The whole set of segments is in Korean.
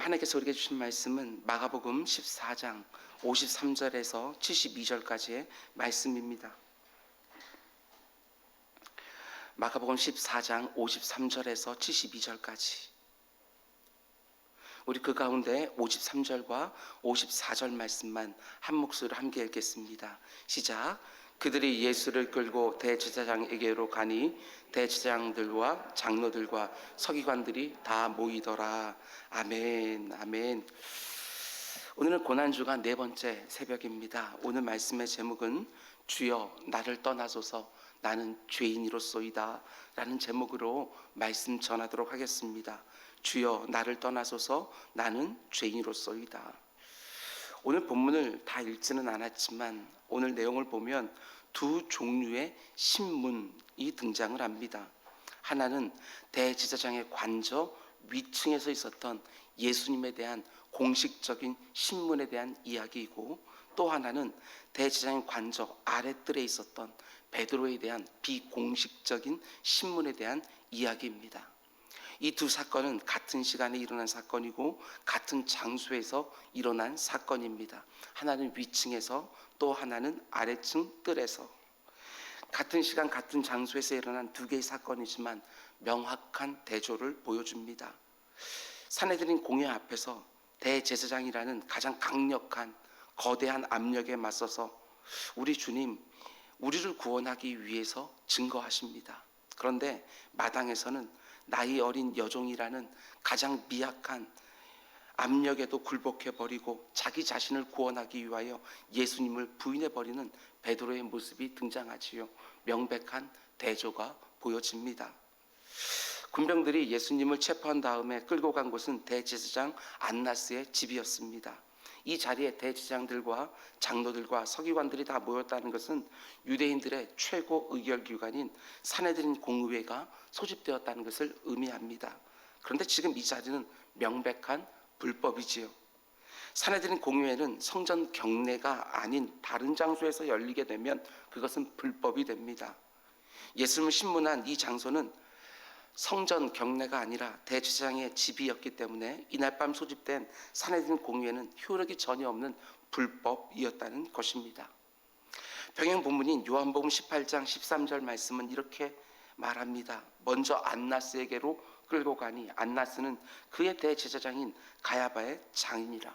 하나님께서 우리에게 주신 말씀은 마가복음 14장 53절에서 72절까지의 말씀입니다. 마가복음 14장 53절에서 72절까지, 우리 그 가운데 53절과 54절 말씀만 한 목소리로 함께 읽겠습니다. 시작. 그들이 예수를 끌고 대제사장에게로 가니 대제사장들과 장로들과 서기관들이 다 모이더라. 아멘, 아멘. 오늘은 고난주가 네 번째 새벽입니다. 오늘 말씀의 제목은 주여 나를 떠나소서 나는 죄인이로소이다 라는 제목으로 말씀 전하도록 하겠습니다. 주여 나를 떠나소서 나는 죄인이로소이다. 오늘 본문을 다 읽지는 않았지만 오늘 내용을 보면 두 종류의 신문이 등장을 합니다. 하나는 대제사장의 관저 위층에서 있었던 예수님에 대한 공식적인 신문에 대한 이야기이고, 또 하나는 대제사장의 관저 아랫뜰에 있었던 베드로에 대한 비공식적인 신문에 대한 이야기입니다. 이 두 사건은 같은 시간에 일어난 사건이고 같은 장소에서 일어난 사건입니다. 하나는 위층에서, 또 하나는 아래층 뜰에서. 같은 시간 같은 장소에서 일어난 두 개의 사건이지만 명확한 대조를 보여줍니다. 산헤드린 공회 앞에서 대제사장이라는 가장 강력한 거대한 압력에 맞서서 우리 주님, 우리를 구원하기 위해서 증거하십니다. 그런데 마당에서는 나이 어린 여종이라는 가장 미약한 압력에도 굴복해버리고 자기 자신을 구원하기 위하여 예수님을 부인해버리는 베드로의 모습이 등장하지요. 명백한 대조가 보여집니다. 군병들이 예수님을 체포한 다음에 끌고 간 곳은 대제사장 안나스의 집이었습니다. 이 자리에 대제사장들과 장로들과 서기관들이 다 모였다는 것은 유대인들의 최고 의결기관인 산헤드린 공의회가 소집되었다는 것을 의미합니다. 그런데 지금 이 자리는 명백한 불법이지요. 산헤드린 공의회는 성전 경내가 아닌 다른 장소에서 열리게 되면 그것은 불법이 됩니다. 예수님을 신문한 이 장소는 성전 경내가 아니라 대제사장의 집이었기 때문에 이날 밤 소집된 산헤드린 공의회는 효력이 전혀 없는 불법이었다는 것입니다. 병행 본문인 요한복음 18장 13절 말씀은 이렇게 말합니다. 먼저 안나스에게로 끌고 가니 안나스는 그의 대제사장인 가야바의 장인이라.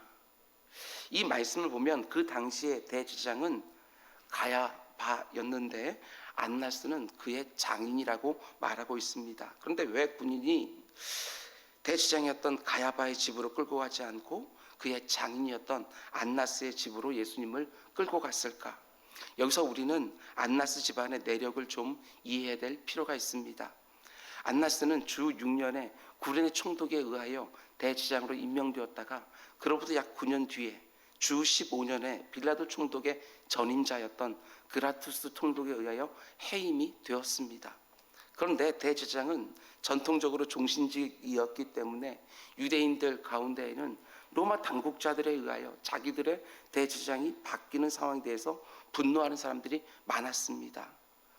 이 말씀을 보면 그 당시의 대제사장은 가야바였는데 안나스는 그의 장인이라고 말하고 있습니다. 그런데 왜 군인이 대제사장이었던 가야바의 집으로 끌고 가지 않고 그의 장인이었던 안나스의 집으로 예수님을 끌고 갔을까? 여기서 우리는 안나스 집안의 내력을 좀 이해해야 될 필요가 있습니다. 안나스는 주 6년에 구레네 총독에 의하여 대제사장으로 임명되었다가 그로부터 약 9년 뒤에 주 15년에 빌라도 총독의 전임자였던 그라투스 총독에 의하여 해임이 되었습니다. 그런데 대제사장은 전통적으로 종신직이었기 때문에 유대인들 가운데에는 로마 당국자들에 의하여 자기들의 대제사장이 바뀌는 상황에 대해서 분노하는 사람들이 많았습니다.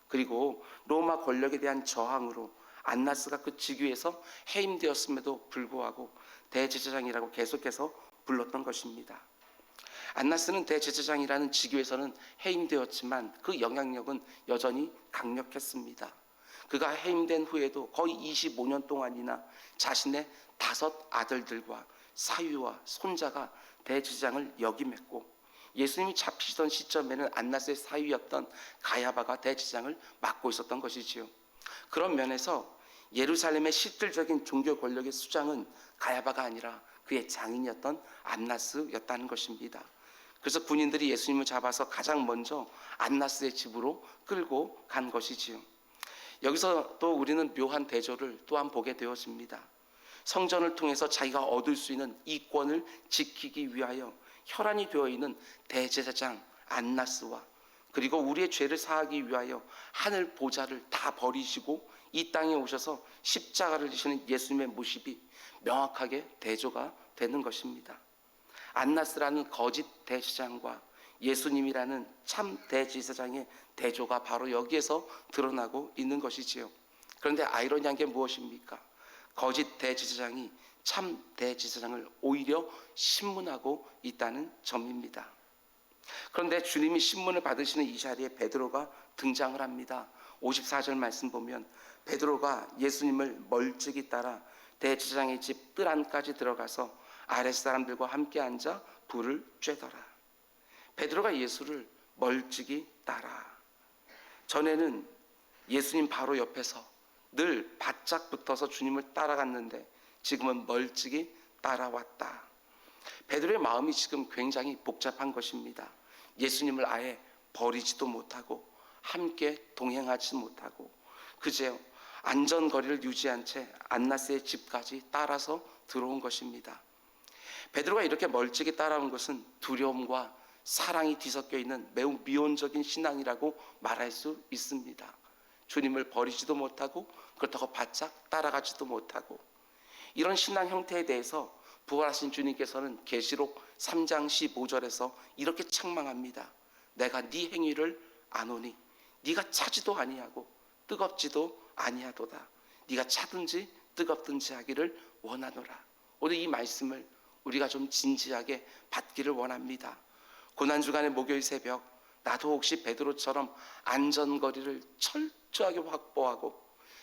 그리고 로마 권력에 대한 저항으로 안나스가 그 직위에서 해임되었음에도 불구하고 대제사장이라고 계속해서 불렀던 것입니다. 안나스는 대제사장이라는 직위에서는 해임되었지만 그 영향력은 여전히 강력했습니다. 그가 해임된 후에도 거의 25년 동안이나 자신의 5 아들들과 사위와 손자가 대제사장을 역임했고, 예수님이 잡히시던 시점에는 안나스의 사위였던 가야바가 대제사장을 맡고 있었던 것이지요. 그런 면에서 예루살렘의 실질적인 종교 권력의 수장은 가야바가 아니라 그의 장인이었던 안나스였다는 것입니다. 그래서 군인들이 예수님을 잡아서 가장 먼저 안나스의 집으로 끌고 간 것이지요. 여기서 또 우리는 묘한 대조를 또한 보게 되어집니다. 성전을 통해서 자기가 얻을 수 있는 이권을 지키기 위하여 혈안이 되어 있는 대제사장 안나스와, 그리고 우리의 죄를 사하기 위하여 하늘 보좌를 다 버리시고 이 땅에 오셔서 십자가를 지시는 예수님의 모습이 명확하게 대조가 되는 것입니다. 안나스라는 거짓 대제사장과 예수님이라는 참 대제사장의 대조가 바로 여기에서 드러나고 있는 것이지요. 그런데 아이러니한 게 무엇입니까? 거짓 대제사장이 참 대제사장을 오히려 신문하고 있다는 점입니다. 그런데 주님이 신문을 받으시는 이 자리에 베드로가 등장을 합니다. 54절 말씀 보면 베드로가 예수님을 멀찍이 따라 대제사장의 집 뜰 안까지 들어가서 아랫 사람들과 함께 앉아 불을 쬐더라. 베드로가 예수를 멀찍이 따라. 전에는 예수님 바로 옆에서 늘 바짝 붙어서 주님을 따라갔는데 지금은 멀찍이 따라왔다. 베드로의 마음이 지금 굉장히 복잡한 것입니다. 예수님을 아예 버리지도 못하고 함께 동행하지 못하고 그저 안전거리를 유지한 채 안나스의 집까지 따라서 들어온 것입니다. 베드로가 이렇게 멀찍이 따라온 것은 두려움과 사랑이 뒤섞여 있는 매우 미온적인 신앙이라고 말할 수 있습니다. 주님을 버리지도 못하고 그렇다고 바짝 따라가지도 못하고 이런 신앙 형태에 대해서 부활하신 주님께서는 계시록 3장 15절에서 이렇게 책망합니다. 내가 네 행위를 아노니 네가 차지도 아니하고 뜨겁지도 아니하도다. 네가 차든지 뜨겁든지 하기를 원하노라. 오늘 이 말씀을 우리가 좀 진지하게 받기를 원합니다. 고난주간의 목요일 새벽 나도 혹시 베드로처럼 안전거리를 철저하게 확보하고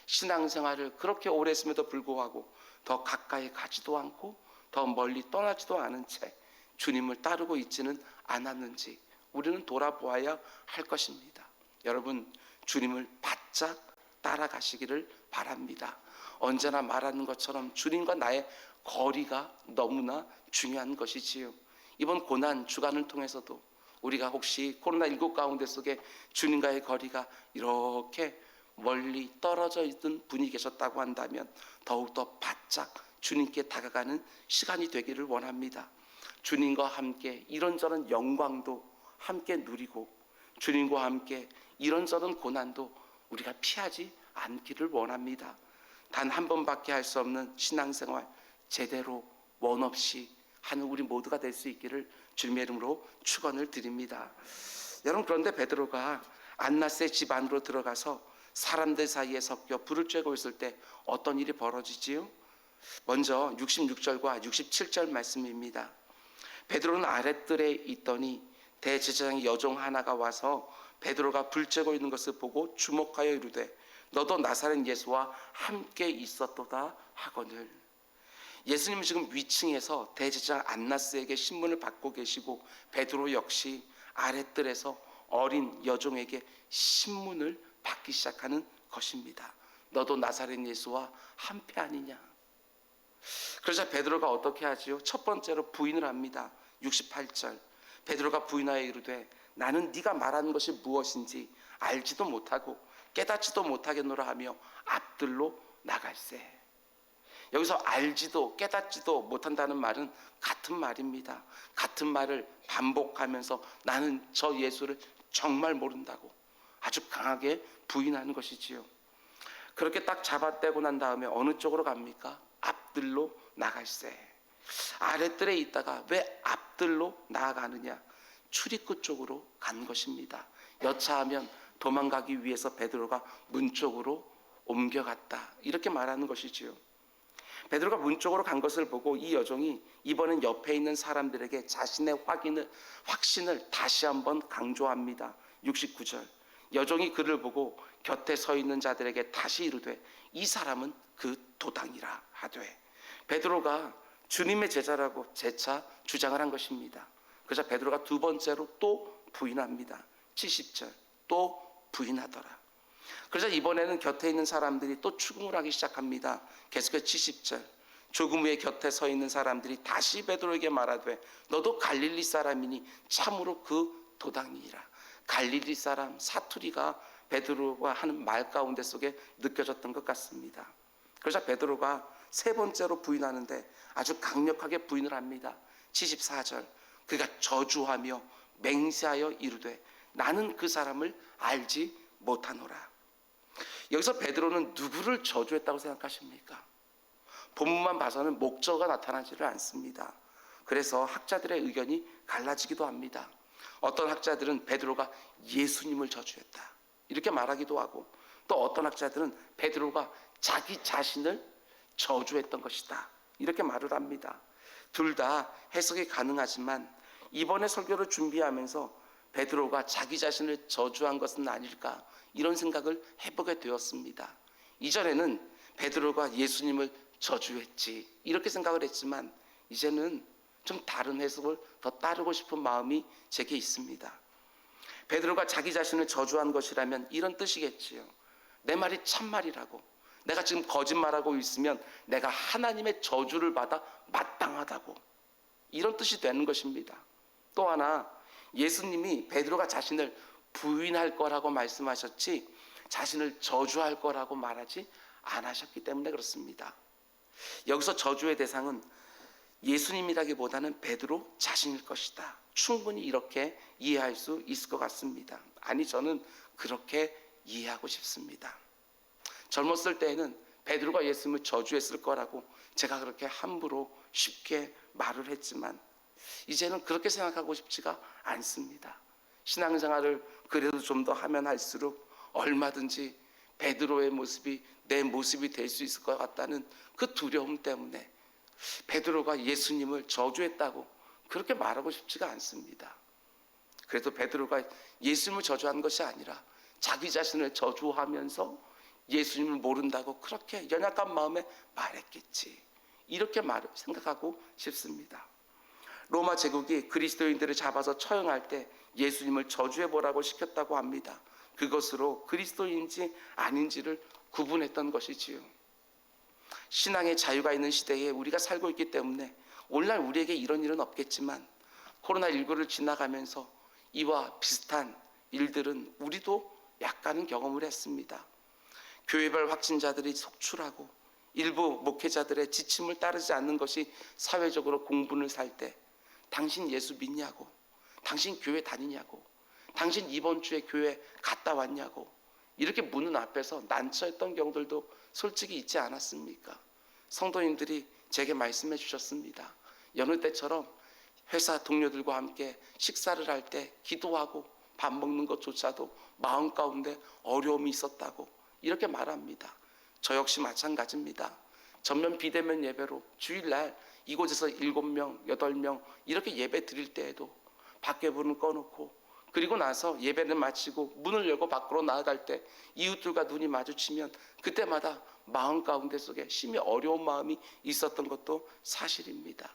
신앙생활을 그렇게 오래 했음에도 불구하고 더 가까이 가지도 않고 더 멀리 떠나지도 않은 채 주님을 따르고 있지는 않았는지 우리는 돌아보아야 할 것입니다. 여러분, 주님을 바짝 따라가시기를 바랍니다. 언제나 말하는 것처럼 주님과 나의 거리가 너무나 중요한 것이지요. 이번 고난 주간을 통해서도 우리가 혹시 코로나19 가운데 속에 주님과의 거리가 이렇게 멀리 떨어져 있던 분이 계셨다고 한다면 더욱더 바짝 주님께 다가가는 시간이 되기를 원합니다. 주님과 함께 이런저런 영광도 함께 누리고 주님과 함께 이런저런 고난도 우리가 피하지 않기를 원합니다. 단 한 번밖에 할 수 없는 신앙생활 제대로 원 없이 하는 우리 모두가 될 수 있기를 주님의 이름으로 축원을 드립니다. 여러분, 그런데 베드로가 안나스의 집 안으로 들어가서 사람들 사이에 섞여 불을 쬐고 있을 때 어떤 일이 벌어지지요? 먼저 66절과 67절 말씀입니다. 베드로는 아랫뜰에 있더니 대제사장의 여종 하나가 와서 베드로가 불 쬐고 있는 것을 보고 주목하여 이르되 너도 나사렛 예수와 함께 있었도다 하거늘. 예수님은 지금 위층에서 대제사장 안나스에게 신문을 받고 계시고 베드로 역시 아랫뜰에서 어린 여종에게 신문을 받기 시작하는 것입니다. 너도 나사렛 예수와 한패 아니냐. 그러자 베드로가 어떻게 하지요? 첫 번째로 부인을 합니다. 68절 베드로가 부인하여 이르되 나는 네가 말하는 것이 무엇인지 알지도 못하고 깨닫지도 못하겠노라 하며 앞들로 나갈세. 여기서 알지도 깨닫지도 못한다는 말은 같은 말입니다. 같은 말을 반복하면서 나는 저 예수를 정말 모른다고 아주 강하게 부인하는 것이지요. 그렇게 딱 잡아떼고 난 다음에 어느 쪽으로 갑니까? 앞들로 나갈세. 아랫뜰에 있다가 왜 앞들로 나아가느냐? 출입구 쪽으로 간 것입니다. 여차하면 도망가기 위해서 베드로가 문 쪽으로 옮겨갔다, 이렇게 말하는 것이지요. 베드로가 문 쪽으로 간 것을 보고 이 여종이 이번엔 옆에 있는 사람들에게 자신의 확신을 다시 한번 강조합니다. 69절 여종이 그를 보고 곁에 서 있는 자들에게 다시 이르되 이 사람은 그 도당이라 하되. 베드로가 주님의 제자라고 재차 주장을 한 것입니다. 그래서 베드로가 두 번째로 또 부인합니다. 70절 또 부인하더라. 그래서 이번에는 곁에 있는 사람들이 또 추궁을 하기 시작합니다. 계속해서 70절 조금 후에 곁에 서 있는 사람들이 다시 베드로에게 말하되 너도 갈릴리 사람이니 참으로 그 도당이라. 갈릴리 사람, 사투리가 베드로가 하는 말 가운데 속에 느껴졌던 것 같습니다. 그래서 베드로가 세 번째로 부인하는데 아주 강력하게 부인을 합니다. 74절 그가 저주하며 맹세하여 이르되 나는 그 사람을 알지 못하노라. 여기서 베드로는 누구를 저주했다고 생각하십니까? 본문만 봐서는 목적어가 나타나지를 않습니다. 그래서 학자들의 의견이 갈라지기도 합니다. 어떤 학자들은 베드로가 예수님을 저주했다, 이렇게 말하기도 하고, 또 어떤 학자들은 베드로가 자기 자신을 저주했던 것이다, 이렇게 말을 합니다. 둘 다 해석이 가능하지만 이번에 설교를 준비하면서 베드로가 자기 자신을 저주한 것은 아닐까 이런 생각을 해보게 되었습니다. 이전에는 베드로가 예수님을 저주했지 이렇게 생각을 했지만 이제는 좀 다른 해석을 더 따르고 싶은 마음이 제게 있습니다. 베드로가 자기 자신을 저주한 것이라면 이런 뜻이겠지요. 내 말이 참말이라고, 내가 지금 거짓말하고 있으면 내가 하나님의 저주를 받아 마땅하다고, 이런 뜻이 되는 것입니다. 또 하나, 예수님이 베드로가 자신을 부인할 거라고 말씀하셨지 자신을 저주할 거라고 말하지 않으셨기 때문에 그렇습니다. 여기서 저주의 대상은 예수님이라기보다는 베드로 자신일 것이다. 충분히 이렇게 이해할 수 있을 것 같습니다. 아니, 저는 그렇게 이해하고 싶습니다. 젊었을 때에는 베드로가 예수님을 저주했을 거라고 제가 그렇게 함부로 쉽게 말을 했지만 이제는 그렇게 생각하고 싶지가 않습니다. 신앙생활을 그래도 좀 더 하면 할수록 얼마든지 베드로의 모습이 내 모습이 될 수 있을 것 같다는 그 두려움 때문에 베드로가 예수님을 저주했다고 그렇게 말하고 싶지가 않습니다. 그래도 베드로가 예수님을 저주한 것이 아니라 자기 자신을 저주하면서 예수님을 모른다고 그렇게 연약한 마음에 말했겠지, 이렇게 생각하고 싶습니다. 로마 제국이 그리스도인들을 잡아서 처형할 때 예수님을 저주해보라고 시켰다고 합니다. 그것으로 그리스도인지 아닌지를 구분했던 것이지요. 신앙의 자유가 있는 시대에 우리가 살고 있기 때문에 오늘날 우리에게 이런 일은 없겠지만 코로나19를 지나가면서 이와 비슷한 일들은 우리도 약간은 경험을 했습니다. 교회별 확진자들이 속출하고 일부 목회자들의 지침을 따르지 않는 것이 사회적으로 공분을 살 때 당신 예수 믿냐고, 당신 교회 다니냐고, 당신 이번 주에 교회 갔다 왔냐고 이렇게 묻는 앞에서 난처했던 경우들도 솔직히 있지 않았습니까? 성도님들이 제게 말씀해 주셨습니다. 여느 때처럼 회사 동료들과 함께 식사를 할 때 기도하고 밥 먹는 것조차도 마음 가운데 어려움이 있었다고 이렇게 말합니다. 저 역시 마찬가지입니다. 전면 비대면 예배로 주일날 이곳에서 7명, 8명 이렇게 예배 드릴 때에도 밖에 문을 꺼놓고 그리고 나서 예배를 마치고 문을 열고 밖으로 나아갈 때 이웃들과 눈이 마주치면 그때마다 마음 가운데 속에 심히 어려운 마음이 있었던 것도 사실입니다.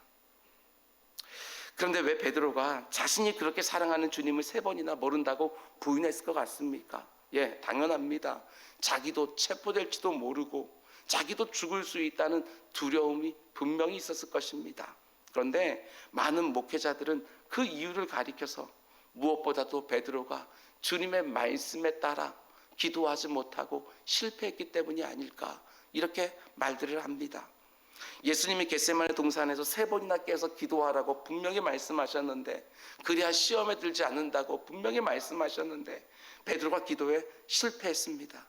그런데 왜 베드로가 자신이 그렇게 사랑하는 주님을 3번이나 모른다고 부인했을 것 같습니까? 예, 당연합니다. 자기도 체포될지도 모르고 자기도 죽을 수 있다는 두려움이 분명히 있었을 것입니다. 그런데 많은 목회자들은 그 이유를 가리켜서 무엇보다도 베드로가 주님의 말씀에 따라 기도하지 못하고 실패했기 때문이 아닐까 이렇게 말들을 합니다. 예수님이 겟세마네 동산에서 3번이나 깨서 기도하라고 분명히 말씀하셨는데, 그래야 시험에 들지 않는다고 분명히 말씀하셨는데 베드로가 기도에 실패했습니다.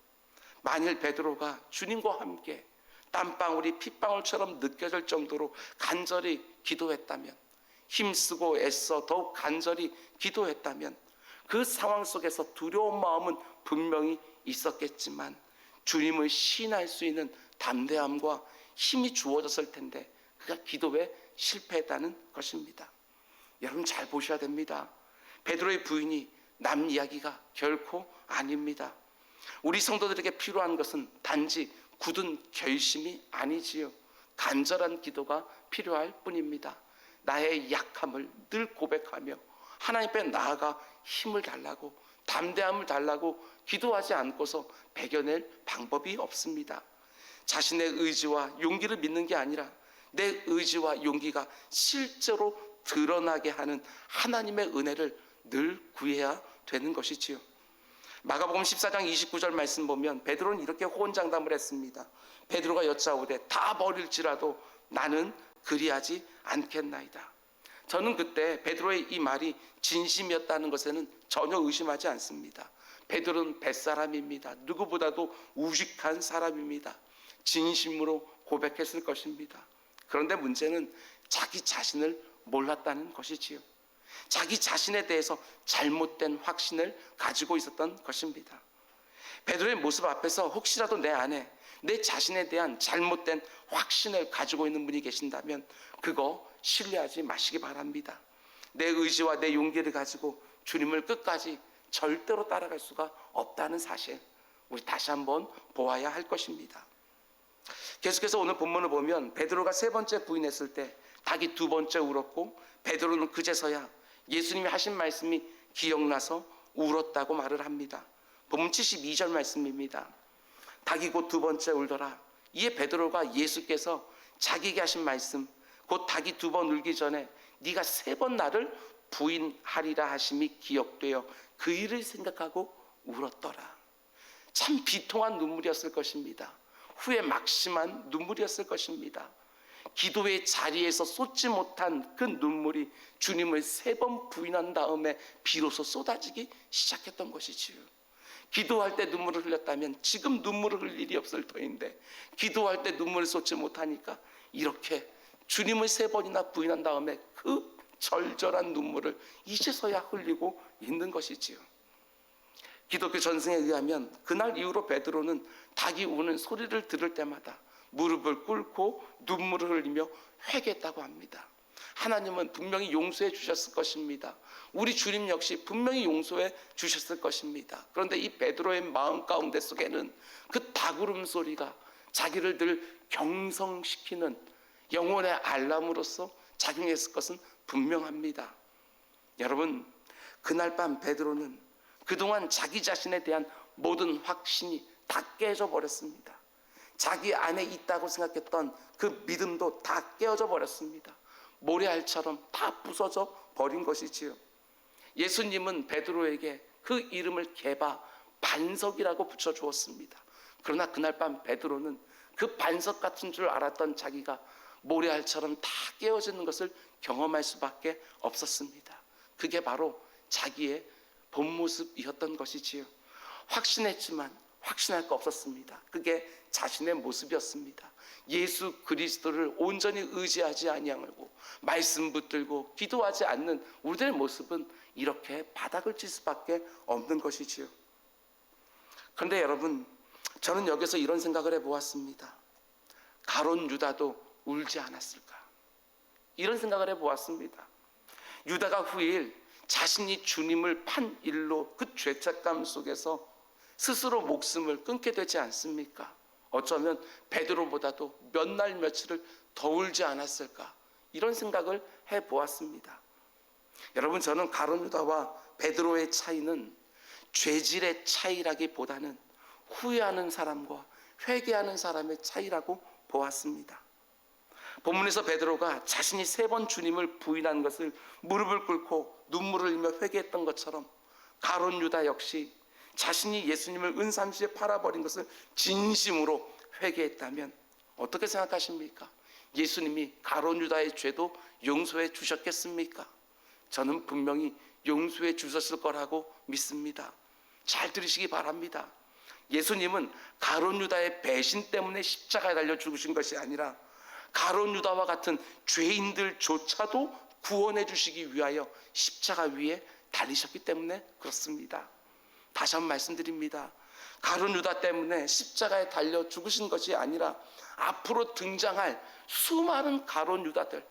만일 베드로가 주님과 함께 땀방울이 핏방울처럼 느껴질 정도로 간절히 기도했다면, 힘쓰고 애써 더욱 간절히 기도했다면 그 상황 속에서 두려운 마음은 분명히 있었겠지만 주님을 시인할 수 있는 담대함과 힘이 주어졌을 텐데 그가 기도에 실패했다는 것입니다. 여러분 잘 보셔야 됩니다. 베드로의 부인이 남 이야기가 결코 아닙니다. 우리 성도들에게 필요한 것은 단지 굳은 결심이 아니지요. 간절한 기도가 필요할 뿐입니다. 나의 약함을 늘 고백하며 하나님 앞에 나아가 힘을 달라고, 담대함을 달라고 기도하지 않고서 배겨낼 방법이 없습니다. 자신의 의지와 용기를 믿는 게 아니라 내 의지와 용기가 실제로 드러나게 하는 하나님의 은혜를 늘 구해야 되는 것이지요. 마가복음 14장 29절 말씀 보면 베드로는 이렇게 호언장담을 했습니다. 베드로가 여짜오되 다 버릴지라도 나는 그리하지 않겠나이다. 저는 그때 베드로의 이 말이 진심이었다는 것에는 전혀 의심하지 않습니다. 베드로는 뱃사람입니다. 누구보다도 우직한 사람입니다. 진심으로 고백했을 것입니다. 그런데 문제는 자기 자신을 몰랐다는 것이지요. 자기 자신에 대해서 잘못된 확신을 가지고 있었던 것입니다. 베드로의 모습 앞에서 혹시라도 내 안에 내 자신에 대한 잘못된 확신을 가지고 있는 분이 계신다면 그거 신뢰하지 마시기 바랍니다. 내 의지와 내 용기를 가지고 주님을 끝까지 절대로 따라갈 수가 없다는 사실, 우리 다시 한번 보아야 할 것입니다. 계속해서 오늘 본문을 보면 베드로가 세 번째 부인했을 때 닭이 두 번째 울었고, 베드로는 그제서야 예수님이 하신 말씀이 기억나서 울었다고 말을 합니다. 본문 72절 말씀입니다. 닭이 곧 두 번째 울더라. 이에 베드로가 예수께서 자기에게 하신 말씀, 곧 닭이 두 번 울기 전에 네가 세 번 나를 부인하리라 하심이 기억되어 그 일을 생각하고 울었더라. 참 비통한 눈물이었을 것입니다. 후에 막심한 눈물이었을 것입니다. 기도의 자리에서 쏟지 못한 그 눈물이 주님을 세 번 부인한 다음에 비로소 쏟아지기 시작했던 것이지요. 기도할 때 눈물을 흘렸다면 지금 눈물을 흘릴 일이 없을 터인데, 기도할 때 눈물을 쏟지 못하니까 이렇게 주님을 세 번이나 부인한 다음에 그 절절한 눈물을 이제서야 흘리고 있는 것이지요. 기독교 전승에 의하면 그날 이후로 베드로는 닭이 우는 소리를 들을 때마다 무릎을 꿇고 눈물을 흘리며 회개했다고 합니다. 하나님은 분명히 용서해 주셨을 것입니다. 우리 주님 역시 분명히 용서해 주셨을 것입니다. 그런데 이 베드로의 마음 가운데 속에는 그 닭 울음소리가 자기를 늘 경성시키는 영혼의 알람으로서 작용했을 것은 분명합니다. 여러분, 그날 밤 베드로는 그동안 자기 자신에 대한 모든 확신이 다 깨져 버렸습니다. 자기 안에 있다고 생각했던 그 믿음도 다 깨어져 버렸습니다. 모래알처럼 다 부서져 버린 것이지요. 예수님은 베드로에게 그 이름을 게바, 반석이라고 붙여주었습니다. 그러나 그날 밤 베드로는 그 반석 같은 줄 알았던 자기가 모래알처럼 다 깨어지는 것을 경험할 수밖에 없었습니다. 그게 바로 자기의 본 모습이었던 것이지요. 확신했지만 확신할 거 없었습니다. 그게 자신의 모습이었습니다. 예수 그리스도를 온전히 의지하지 아니하고 말씀 붙들고 기도하지 않는 우리들의 모습은 이렇게 바닥을 칠 수밖에 없는 것이지요. 그런데 여러분, 저는 여기서 이런 생각을 해보았습니다. 가룟 유다도 울지 않았을까? 이런 생각을 해보았습니다. 유다가 후일 자신이 주님을 판 일로 그 죄책감 속에서 스스로 목숨을 끊게 되지 않습니까? 어쩌면 베드로보다도 몇 날 며칠을 더 울지 않았을까? 이런 생각을 해보았습니다. 여러분, 저는 가룟 유다와 베드로의 차이는 죄질의 차이라기보다는 후회하는 사람과 회개하는 사람의 차이라고 보았습니다. 본문에서 베드로가 자신이 세 번 주님을 부인한 것을 무릎을 꿇고 눈물을 흘리며 회개했던 것처럼 가룟 유다 역시 자신이 예수님을 은삼시에 팔아버린 것을 진심으로 회개했다면 어떻게 생각하십니까? 예수님이 가룟 유다의 죄도 용서해 주셨겠습니까? 저는 분명히 용서해 주셨을 거라고 믿습니다. 잘 들으시기 바랍니다. 예수님은 가룟 유다의 배신 때문에 십자가에 달려 죽으신 것이 아니라 가룟 유다와 같은 죄인들조차도 구원해 주시기 위하여 십자가 위에 달리셨기 때문에 그렇습니다. 다시 한번 말씀드립니다. 가룟 유다 때문에 십자가에 달려 죽으신 것이 아니라 앞으로 등장할 수많은 가룟 유다들,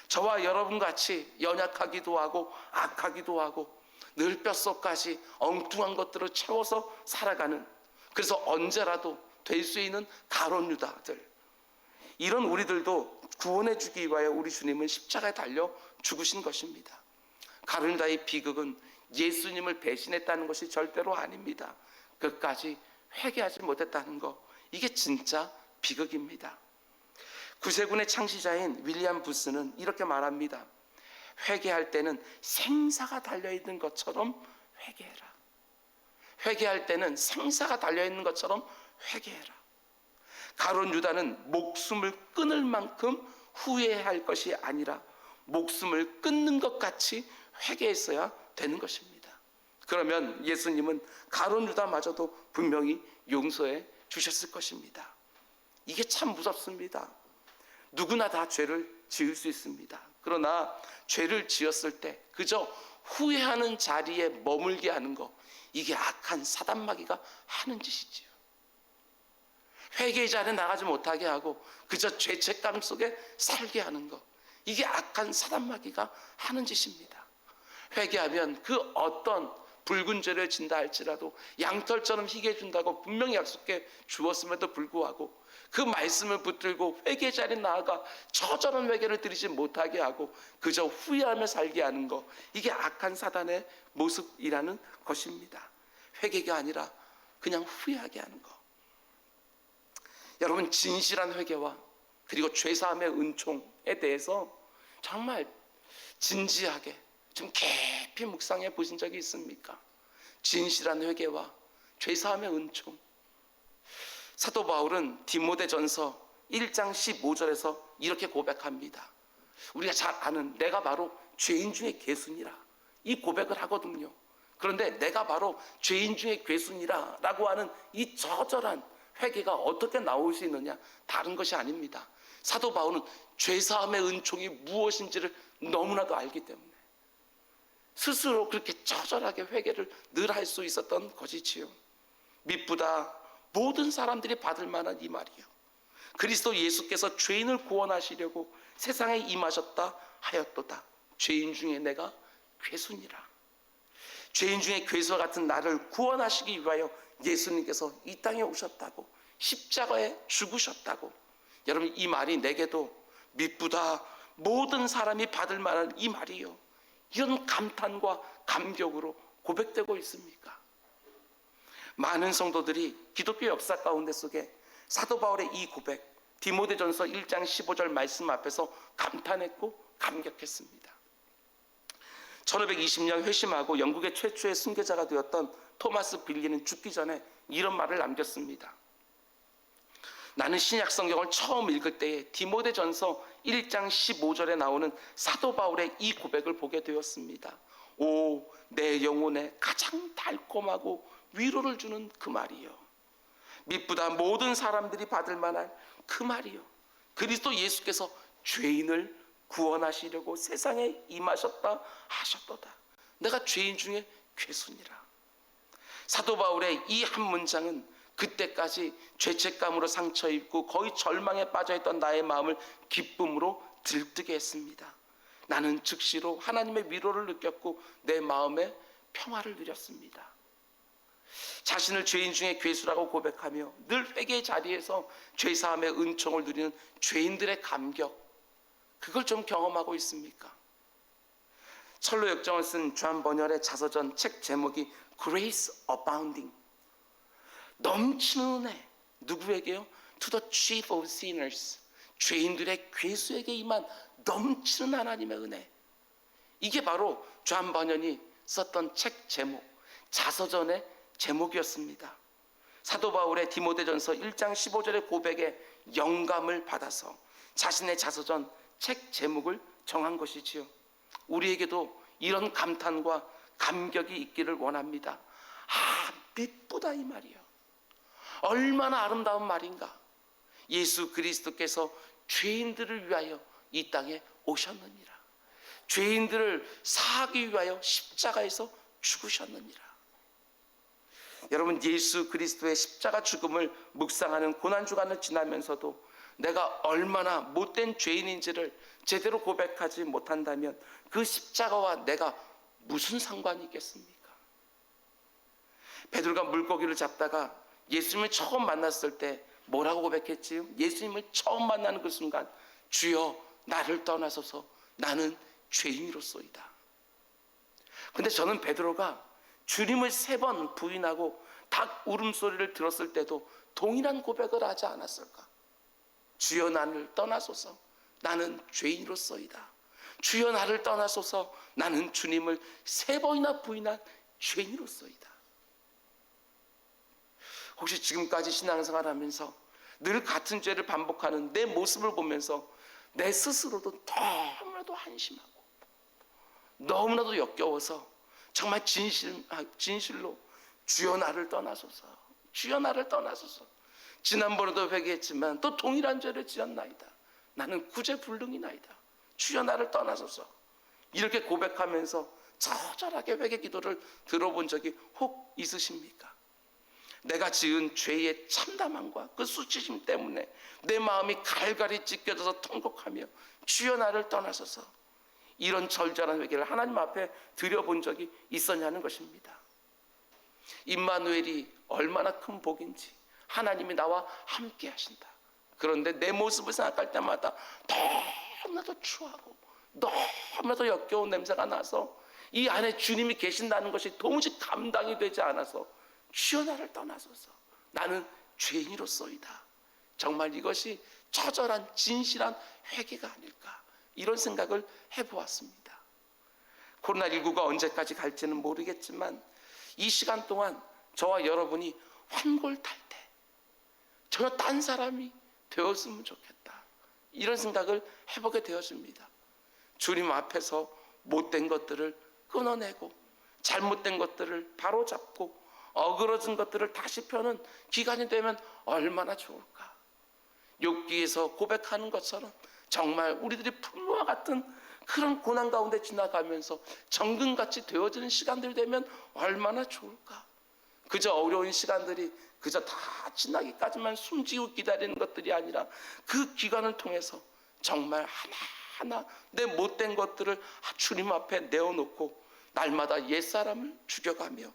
저와 여러분같이 연약하기도 하고 악하기도 하고 늘 뼛속까지 엉뚱한 것들을 채워서 살아가는, 그래서 언제라도 될 수 있는 가룟 유다들, 이런 우리들도 구원해 주기 위하여 우리 주님은 십자가에 달려 죽으신 것입니다. 가룟 유다의 비극은 예수님을 배신했다는 것이 절대로 아닙니다. 끝까지 회개하지 못했다는 것, 이게 진짜 비극입니다. 구세군의 창시자인 윌리엄 부스는 이렇게 말합니다. 회개할 때는 생사가 달려있는 것처럼 회개해라. 회개할 때는 생사가 달려있는 것처럼 회개해라. 가룟 유다는 목숨을 끊을 만큼 후회할 것이 아니라 목숨을 끊는 것 같이 회개했어야 되는 것입니다. 그러면 예수님은 가룟 유다마저도 분명히 용서해 주셨을 것입니다. 이게 참 무섭습니다. 누구나 다 죄를 지을 수 있습니다. 그러나 죄를 지었을 때 그저 후회하는 자리에 머물게 하는 것, 이게 악한 사단마귀가 하는 짓이지요. 회개의 자리에 나가지 못하게 하고 그저 죄책감 속에 살게 하는 것, 이게 악한 사단마귀가 하는 짓입니다. 회개하면 그 어떤 붉은 죄를 진다 할지라도 양털처럼 희게 해준다고 분명히 약속해 주었음에도 불구하고 그 말씀을 붙들고 회개의 자리에 나아가 처절한 회개를 드리지 못하게 하고 그저 후회하며 살게 하는 것, 이게 악한 사단의 모습이라는 것입니다. 회개가 아니라 그냥 후회하게 하는 것. 여러분, 진실한 회개와 그리고 죄사함의 은총에 대해서 정말 진지하게 좀 깊이 묵상해 보신 적이 있습니까? 진실한 회개와 죄사함의 은총. 사도 바울은 디모데전서 1장 15절에서 이렇게 고백합니다. 우리가 잘 아는 내가 바로 죄인 중에 괴순이라, 이 고백을 하거든요. 그런데 내가 바로 죄인 중에 괴순이라 라고 하는 이 저절한 회개가 어떻게 나올 수 있느냐? 다른 것이 아닙니다. 사도 바울은 죄사함의 은총이 무엇인지를 너무나도 알기 때문에 스스로 그렇게 처절하게 회개를 늘 할 수 있었던 것이지요. 미쁘다 모든 사람들이 받을 만한 이 말이요, 그리스도 예수께서 죄인을 구원하시려고 세상에 임하셨다 하였도다. 죄인 중에 내가 괴순이라. 죄인 중에 괴수와 같은 나를 구원하시기 위하여 예수님께서 이 땅에 오셨다고, 십자가에 죽으셨다고. 여러분, 이 말이 내게도 미쁘다 모든 사람이 받을 만한 이 말이요, 이런 감탄과 감격으로 고백되고 있습니까? 많은 성도들이 기독교 역사 가운데 속에 사도 바울의 이 고백, 디모데전서 1장 15절 말씀 앞에서 감탄했고 감격했습니다. 1520년 회심하고 영국의 최초의 순교자가 되었던 토마스 빌리는 죽기 전에 이런 말을 남겼습니다. 나는 신약 성경을 처음 읽을 때에 디모데전서 1장 15절에 나오는 사도 바울의 이 고백을 보게 되었습니다. 오, 내 영혼에 가장 달콤하고 위로를 주는 그 말이요, 미쁘다 모든 사람들이 받을 만한 그 말이요, 그리스도 예수께서 죄인을 구원하시려고 세상에 임하셨다 하셨도다. 내가 죄인 중에 괴순이라. 사도 바울의 이 한 문장은 그때까지 죄책감으로 상처 입고 거의 절망에 빠져있던 나의 마음을 기쁨으로 들뜨게 했습니다. 나는 즉시로 하나님의 위로를 느꼈고 내 마음에 평화를 누렸습니다. 자신을 죄인 중에 괴수라고 고백하며 늘 회개의 자리에서 죄사함의 은총을 누리는 죄인들의 감격, 그걸 좀 경험하고 있습니까? 철로 역정을 쓴 존 버녀의 자서전 책 제목이 Grace Abounding, 넘치는 은혜. 누구에게요? To the chief of sinners, 죄인들의 괴수에게 임한 넘치는 하나님의 은혜. 이게 바로 존 버녀이 썼던 책 제목, 자서전의 제목이었습니다. 사도 바울의 디모데전서 1장 15절의 고백에 영감을 받아서 자신의 자서전 책 제목을 정한 것이지요. 우리에게도 이런 감탄과 감격이 있기를 원합니다. 아, 미쁘다 이 말이요, 얼마나 아름다운 말인가. 예수 그리스도께서 죄인들을 위하여 이 땅에 오셨느니라. 죄인들을 사하기 위하여 십자가에서 죽으셨느니라. 여러분, 예수 그리스도의 십자가 죽음을 묵상하는 고난주간을 지나면서도 내가 얼마나 못된 죄인인지를 제대로 고백하지 못한다면 그 십자가와 내가 무슨 상관이 있겠습니까? 베드로가 물고기를 잡다가 예수님을 처음 만났을 때 뭐라고 고백했지요? 예수님을 처음 만나는 그 순간, 주여 나를 떠나소서 나는 죄인이로소이다. 근데 저는 베드로가 주님을 3번 부인하고 닭 울음소리를 들었을 때도 동일한 고백을 하지 않았을까? 주여 나를 떠나소서 나는 죄인으로서이다. 주여 나를 떠나소서 나는 주님을 3번이나 부인한 죄인으로서이다. 혹시 지금까지 신앙생활하면서 늘 같은 죄를 반복하는 내 모습을 보면서 내 스스로도 너무나도 한심하고 너무나도 역겨워서 정말 진실로 주여 나를 떠나소서, 주여 나를 떠나소서, 지난번에도 회개했지만 또 동일한 죄를 지었나이다, 나는 구제불능이나이다, 주여 나를 떠나소서, 이렇게 고백하면서 처절하게 회개 기도를 들어본 적이 혹 있으십니까? 내가 지은 죄의 참담함과 그 수치심 때문에 내 마음이 갈갈이 찢겨져서 통곡하며 주여 나를 떠나소서, 이런 절절한 회개를 하나님 앞에 드려본 적이 있었냐는 것입니다. 임마누엘이 얼마나 큰 복인지, 하나님이 나와 함께 하신다. 그런데 내 모습을 생각할 때마다 너무나도 추하고 너무나도 역겨운 냄새가 나서 이 안에 주님이 계신다는 것이 도무지 감당이 되지 않아서 주여 나를 떠나소서, 나는 죄인으로소이다. 정말 이것이 처절한 진실한 회개가 아닐까, 이런 생각을 해보았습니다. 코로나19가 언제까지 갈지는 모르겠지만 이 시간 동안 저와 여러분이 환골탈태, 전혀 딴 사람이 되었으면 좋겠다, 이런 생각을 해보게 되어집니다. 주님 앞에서 못된 것들을 끊어내고 잘못된 것들을 바로잡고 어그러진 것들을 다시 펴는 기간이 되면 얼마나 좋을까. 욥기에서 고백하는 것처럼 정말 우리들이 풍요와 같은 그런 고난 가운데 지나가면서 정금같이 되어지는 시간들이 되면 얼마나 좋을까. 그저 어려운 시간들이 그저 다 지나기까지만 숨지고 기다리는 것들이 아니라 그 기간을 통해서 정말 하나하나 내 못된 것들을 주님 앞에 내어놓고 날마다 옛사람을 죽여가며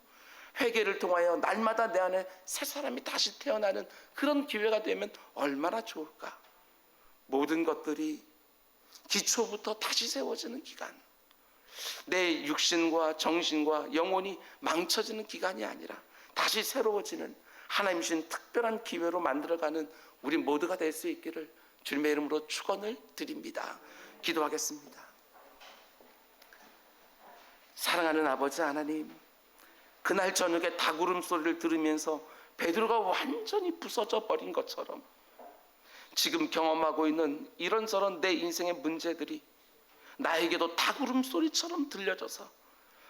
회개를 통하여 날마다 내 안에 새 사람이 다시 태어나는 그런 기회가 되면 얼마나 좋을까. 모든 것들이 기초부터 다시 세워지는 기간, 내 육신과 정신과 영혼이 망쳐지는 기간이 아니라 다시 새로워지는 하나님 주신 특별한 기회로 만들어가는 우리 모두가 될 수 있기를 주님의 이름으로 축원을 드립니다. 기도하겠습니다. 사랑하는 아버지 하나님, 그날 저녁에 닭 울음소리를 들으면서 베드로가 완전히 부서져 버린 것처럼 지금 경험하고 있는 이런저런 내 인생의 문제들이 나에게도 닭 울음소리처럼 들려져서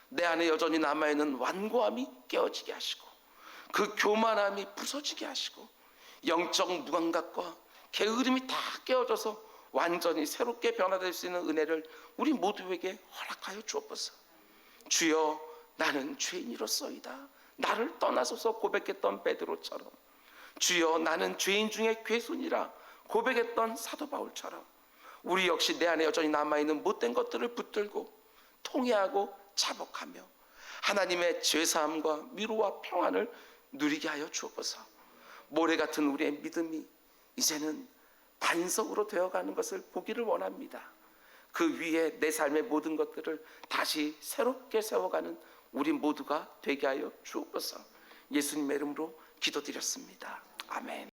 내 안에 여전히 남아있는 완고함이 깨어지게 하시고 그 교만함이 부서지게 하시고 영적 무감각과 게으름이 다 깨어져서 완전히 새롭게 변화될 수 있는 은혜를 우리 모두에게 허락하여 주옵소서. 주여, 나는 죄인이로소이다. 나를 떠나소서 고백했던 베드로처럼, 주여, 나는 죄인 중에 괴순이라 고백했던 사도 바울처럼 우리 역시 내 안에 여전히 남아있는 못된 것들을 붙들고 통회하고 자복하며 하나님의 죄사함과 위로와 평안을 누리게 하여 주옵소서. 모래같은 우리의 믿음이 이제는 반석으로 되어가는 것을 보기를 원합니다. 그 위에 내 삶의 모든 것들을 다시 새롭게 세워가는 우리 모두가 되게 하여 주옵소서. 예수님의 이름으로 기도드렸습니다. 아멘.